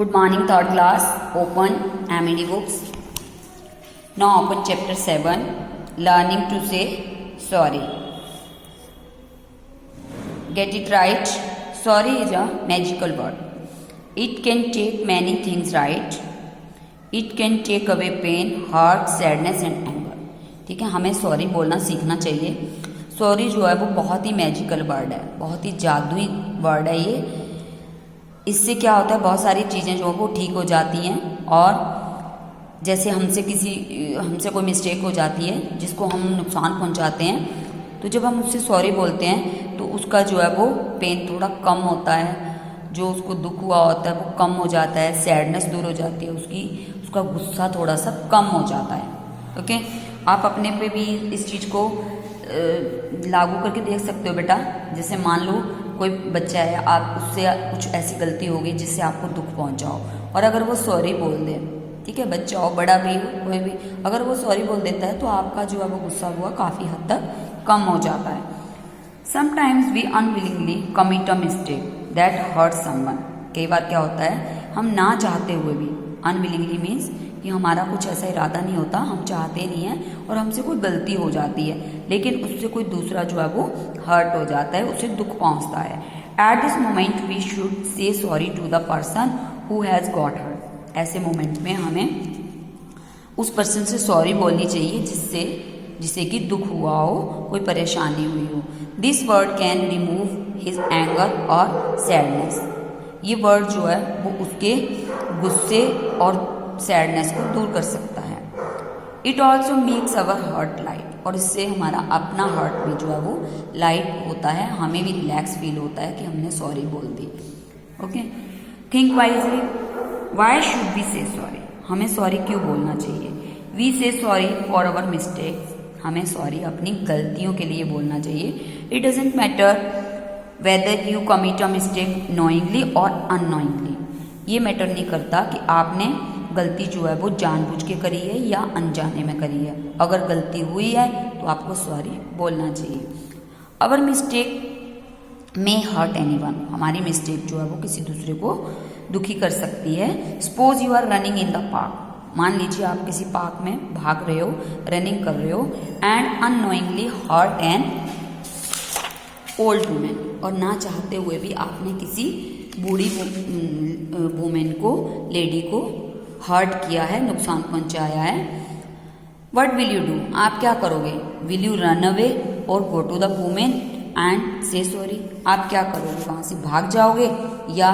Good morning, third class. Open MED books. Now open chapter 7. Learning to say sorry. Get it right. Sorry is a magical word. It can take many things right. It can take away pain, hurt, sadness and anger. ठीक है, हमें sorry बोलना सीखना चाहिए. Sorry जो है वो बहुत ही मैजिकल वर्ड है, बहुत ही जादुई वर्ड है ये. इससे क्या होता है, बहुत सारी चीज़ें जो है वो ठीक हो जाती हैं. और जैसे हमसे कोई मिस्टेक हो जाती है जिसको हम नुकसान पहुंचाते हैं, तो जब हम उससे सॉरी बोलते हैं तो उसका जो है वो पेन थोड़ा कम होता है, जो उसको दुख हुआ होता है वो कम हो जाता है, सैडनेस दूर हो जाती है उसका गुस्सा थोड़ा सा कम हो जाता है. ओके, आप अपने पे भी इस चीज़ को लागू करके देख सकते हो बेटा. जैसे मान लो कोई बच्चा है, आप उससे कुछ ऐसी गलती हो गई जिससे आपको दुख पहुंचाओ, और अगर वो सॉरी बोल दे, ठीक है, बच्चा हो बड़ा भी हो कोई भी, अगर वो सॉरी बोल देता है तो आपका जो है वो गुस्सा हुआ काफ़ी हद तक कम हो जाता है. Sometimes we unwillingly commit a mistake that hurt someone. कई बार क्या होता है, हम ना चाहते हुए भी, अनविलिंगली मीन्स कि हमारा कुछ ऐसा इरादा नहीं होता, हम चाहते नहीं हैं और हमसे कोई गलती हो जाती है, लेकिन उससे कोई दूसरा जो है वो हर्ट हो जाता है, उसे दुख पहुंचता है. At this moment we should say sorry to the person who has got hurt. ऐसे मोमेंट में हमें उस पर्सन से सॉरी बोलनी चाहिए जिससे कि दुख हुआ हो, कोई परेशानी हुई हो. This word can remove his anger और सैडनेस. ये वर्ड जो है वो उसके गुस्से और सैडनेस को दूर कर सकता है. It also makes our heart light. और इससे हमारा अपना हार्ट भी जो है वो लाइट होता है, हमें भी रिलैक्स फील होता है कि हमने सॉरी बोल दी. Okay, think wisely. Why should we say sorry. हमें सॉरी क्यों बोलना चाहिए. We say sorry for our mistakes. हमें सॉरी अपनी गलतियों के लिए बोलना चाहिए. It doesn't matter whether you commit a mistake knowingly और अननोइंगली. ये मैटर नहीं करता कि आपने गलती जो है वो जानबूझ के करी है या अनजाने में करी है. अगर गलती हुई है तो आपको सॉरी बोलना चाहिए. अवर मिस्टेक मे हर्ट एनीवन. हमारी मिस्टेक जो है वो किसी दूसरे को दुखी कर सकती है. Suppose you are running in the park. मान लीजिए आप किसी पार्क में भाग रहे हो, रनिंग कर रहे हो, and unknowingly hurt an old woman. और ना चाहते हुए भी आपने किसी बूढ़ी वुमेन को, लेडी को हर्ट किया है, नुकसान पहुंचाया है. What will you do. आप क्या करोगे. विल यू रन अवे और go to the woman and say sorry. आप क्या करोगे, वहां से भाग जाओगे या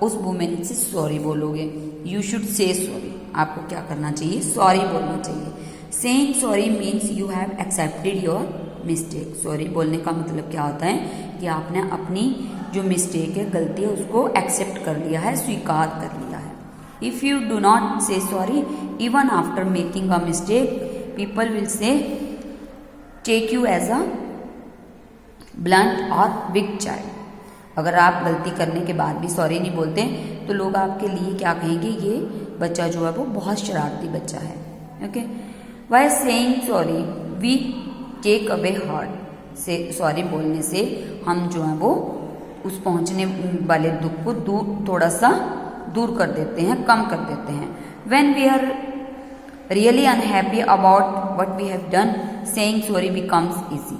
उस वुमेन से सॉरी बोलोगे. You should say sorry. आपको क्या करना चाहिए, सॉरी बोलना चाहिए. Saying sorry means you have accepted your mistake. Sorry बोलने का मतलब क्या होता है कि आपने अपनी जो मिस्टेक है, गलती है, उसको एक्सेप्ट कर लिया है, स्वीकार कर लिया है. If you do not say sorry even after making a mistake, people will say take you as a blunt or weak child. अगर आप गलती करने के बाद भी सॉरी नहीं बोलते तो लोग आपके लिए क्या कहेंगे, ये बच्चा जो है वो बहुत शरारती बच्चा है. Okay, By saying sorry we take away hurt. से सॉरी बोलने से हम जो है वो उस पहुंचने वाले दुख को थोड़ा सा दूर कर देते हैं, कम कर देते हैं. When we are really unhappy about what we have done, saying sorry becomes easy.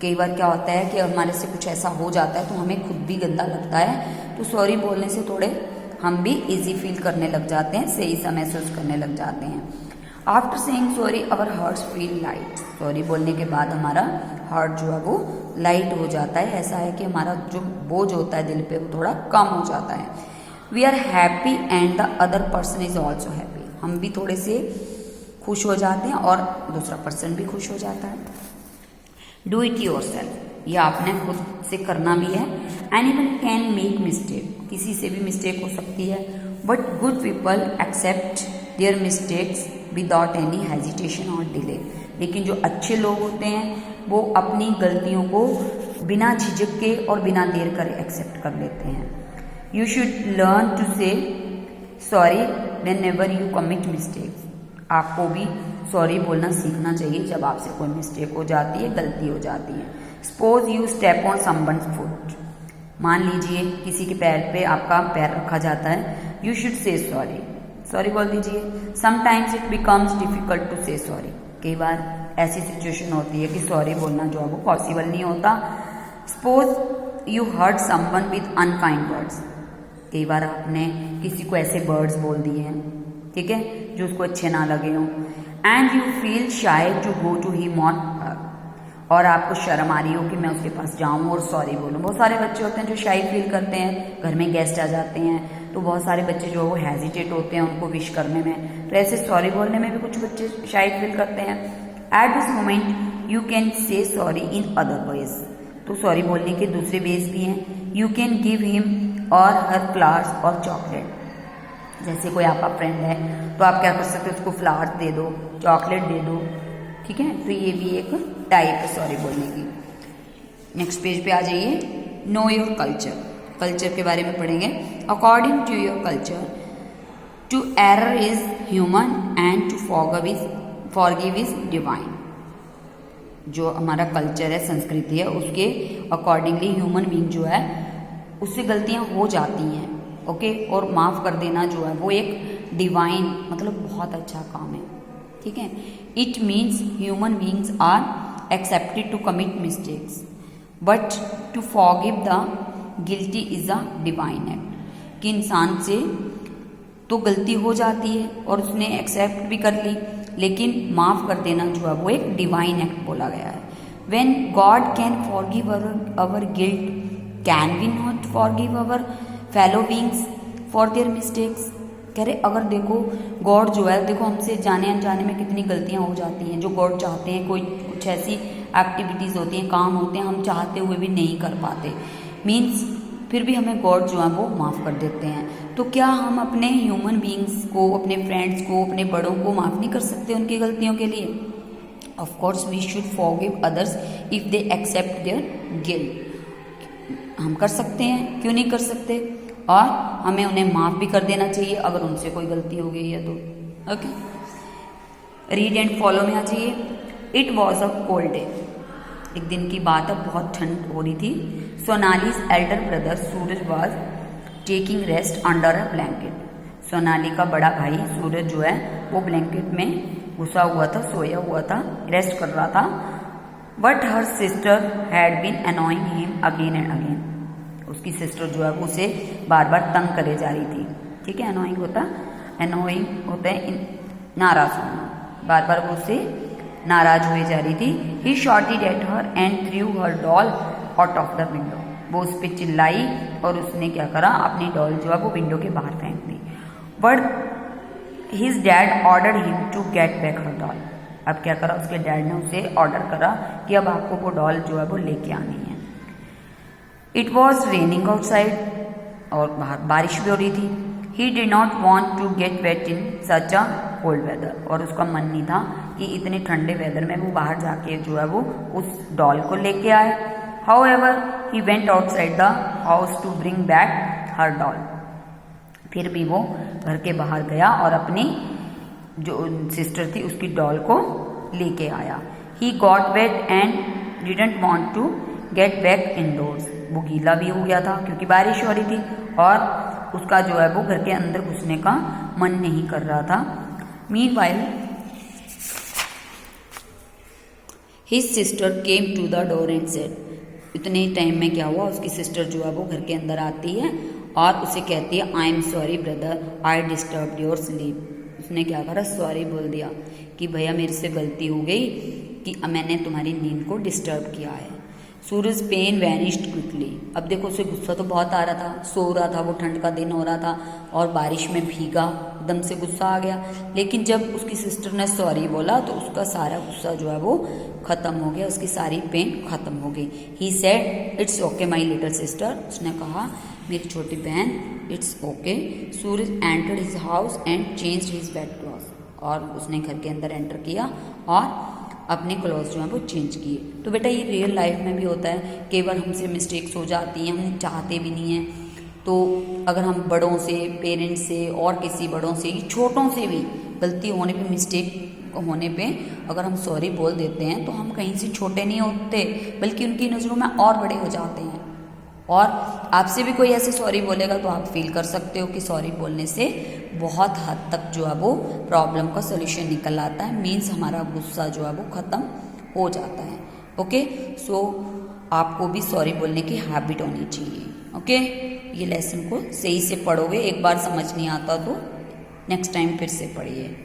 कई बार क्या होता है कि हमारे से कुछ ऐसा हो जाता है तो हमें खुद भी गंदा लगता है, तो सॉरी बोलने से थोड़े हम भी इजी फील करने लग जाते हैं, सही सा महसूस करने लग जाते हैं. आफ्टर सेइंग सॉरी अवर हार्ट्स फील लाइट. सॉरी बोलने के बाद हमारा हार्ट जो है वो लाइट हो जाता है. ऐसा है कि हमारा जो बोझ होता है दिल पे वो थोड़ा कम हो जाता है. We are happy and the other person is also happy. हम भी थोड़े से खुश हो जाते हैं और दूसरा पर्सन भी खुश हो जाता है. Do it yourself. यह आपने खुद से करना भी है. Anyone can make mistake. किसी से भी मिस्टेक हो सकती है, but good people accept their mistakes without any hesitation और डिले. लेकिन जो अच्छे लोग होते हैं वो अपनी गलतियों को बिना झिझक के और बिना देर कर एक्सेप्ट कर लेते हैं. You should learn to say sorry whenever you commit mistakes. आपको भी सॉरी बोलना सीखना चाहिए जब आपसे कोई मिस्टेक हो जाती है, गलती हो जाती है. Suppose you step on someone's foot. मान लीजिए किसी के पैर पे आपका पैर रखा जाता है you should say sorry, sorry बोल दीजिए। Sometimes it becomes difficult to say sorry, कई बार ऐसी सिचुएशन होती है कि सॉरी बोलना जो है वो पॉसिबल नहीं होता। Suppose you hurt someone with unkind words, कई बार आपने किसी को ऐसे वर्ड्स बोल दिए हैं, ठीक है, जो उसको अच्छे ना लगे हों। And you feel shy to go to him on her, और आपको शर्म आ रही हो कि मैं उसके पास जाऊं और सॉरी बोलूं। बहुत सारे बच्चे होते हैं जो शाय फील करते हैं, घर में गेस्ट आ जाते हैं तो बहुत सारे बच्चे जो है वो हेजिटेट होते हैं उनको विश करने में, तो ऐसे सॉरी बोलने में भी कुछ बच्चे शाय फील करते हैं। Eight this moment you can say sorry in other ways, तो सॉरी बोलने के दूसरे वेज भी हैं। यू कैन गिव हिम और हर फ्लावर्स और चॉकलेट, जैसे कोई आपका फ्रेंड है तो आप क्या कर सकते हो, उसको फ्लावर्स दे दो, चॉकलेट दे दो, ठीक है, तो ये भी एक टाइप है सॉरी बोलने की। नेक्स्ट पेज पे आ जाइए। नो योर कल्चर, कल्चर के बारे में पढ़ेंगे। According to your culture to error is human and to forgive is divine. जो हमारा कल्चर है, संस्कृति है, उसके अकॉर्डिंगली ह्यूमन बीइंग जो है उससे गलतियां हो जाती हैं, ओके, और माफ़ कर देना जो है वो एक डिवाइन मतलब बहुत अच्छा काम है, ठीक है। It means human beings are accepted to commit mistakes but to forgive the guilty is a divine act, कि इंसान से तो गलती हो जाती है और उसने एक्सेप्ट भी कर ली, लेकिन माफ़ कर देना जो है वो एक डिवाइन एक्ट बोला गया है। When God can forgive our guilt, can we not forgive our fellow beings for their mistakes. कह रहे अगर देखो गॉड जो है, देखो हमसे जाने अनजाने में कितनी गलतियां हो जाती हैं, जो गॉड चाहते हैं, कोई कुछ ऐसी एक्टिविटीज़ होती हैं, काम होते हैं, हम चाहते हुए भी नहीं कर पाते, मीन्स फिर भी हमें गॉड जो है वो माफ़ कर देते हैं। तो क्या हम अपने ह्यूमन बीइंग्स को, अपने फ्रेंड्स को, अपने बड़ों को माफ़ नहीं कर सकते उनकी गलतियों के लिए? Of course we should forgive others if they accept their guilt. हम कर सकते हैं, क्यों नहीं कर सकते, और हमें उन्हें माफ़ भी कर देना चाहिए अगर उनसे कोई गलती हो गई है तो, ओके। रीड एंड फॉलो में आ जाइए। It was a cold day, एक दिन की बात है, बहुत ठंड हो रही थी। Sonali's Elder brother Suraj was taking rest under a blanket. Sonali का बड़ा भाई सूरज जो है वो ब्लैंकेट में घुसा हुआ था, सोया हुआ था, रेस्ट कर रहा था। But her sister had been annoying him again and again, उसकी सिस्टर जो है वो उसे बार बार तंग करे जा रही थी, ठीक है। अनोइंग होता है नाराज होना, बार बार वो उससे नाराज हुए जा रही थी। He shouted at her and threw her doll out of the window, वो उस पर चिल्लाई और उसने क्या करा, अपनी डॉल जो है वो विंडो के बाहर फेंक दी। But his dad order him to get back her doll, अब क्या करा, उसके डैड ने उसे ऑर्डर करा कि अब आपको वो डॉल जो है वो लेके आनी है। इट वॉज रेनिंग आउटसाइड, और बाहर बारिश भी हो रही थी। He did not want to get wet in such a cold weather, और उसका मन नहीं था कि इतने ठंडे वेदर में वो बाहर जाके जो है वो उस डॉल को लेके आए। However, he went outside the house to bring back her doll. फिर भी वो घर के बाहर गया और अपनी जो सिस्टर थी उसकी डॉल को लेके आया। He got wet and didn't want to get back indoors. वो गीला भी हो गया था क्योंकि बारिश हो रही थी, और उसका जो है वो घर के अंदर घुसने का मन नहीं कर रहा था। Meanwhile, his sister came to the door and said, इतने टाइम में क्या हुआ, उसकी सिस्टर जो है वो घर के अंदर आती है और उसे कहती है, I am sorry brother, I disturb your sleep. उसने क्या करा, सॉरी बोल दिया कि भैया मेरे से गलती हो गई कि मैंने तुम्हारी नींद को डिस्टर्ब किया है। सूरज पेन वैनिश्ड क्विकली, अब देखो उसे गुस्सा तो बहुत आ रहा था, सो रहा था, वो ठंड का दिन हो रहा था और बारिश में भीगा, एकदम से गुस्सा आ गया। लेकिन जब उसकी सिस्टर ने सॉरी बोला तो उसका सारा गुस्सा जो है वो ख़त्म हो गया, उसकी सारी पेन ख़त्म हो गई। He said it's okay my little sister, उसने कहा मेरी छोटी बहन it's okay. Suraj entered his house and changed his bed clothes, और उसने घर के अंदर एंटर किया और अपने क्लॉथ्स जो है वो चेंज किए। तो बेटा ये रियल लाइफ में भी होता है, कई बार हमसे मिस्टेक्स हो जाती हैं, हम चाहते भी नहीं हैं। तो अगर हम बड़ों से, पेरेंट्स से और किसी बड़ों से, छोटों से भी गलती होने पे, मिस्टेक होने पे अगर हम सॉरी बोल देते हैं तो हम कहीं से छोटे नहीं होते, बल्कि उनकी नज़रों में और बड़े हो जाते हैं। और आपसे भी कोई ऐसे सॉरी बोलेगा तो आप फील कर सकते हो कि सॉरी बोलने से बहुत हद तक जो है वो प्रॉब्लम का सोल्यूशन निकल आता है, मीन्स हमारा गुस्सा जो है वो ख़त्म हो जाता है। ओके, सो आपको भी सॉरी बोलने की हैबिट होनी चाहिए। ओके, ये लेसन को सही से पढ़ोगे, एक बार समझ नहीं आता तो नेक्स्ट टाइम फिर से पढ़िए।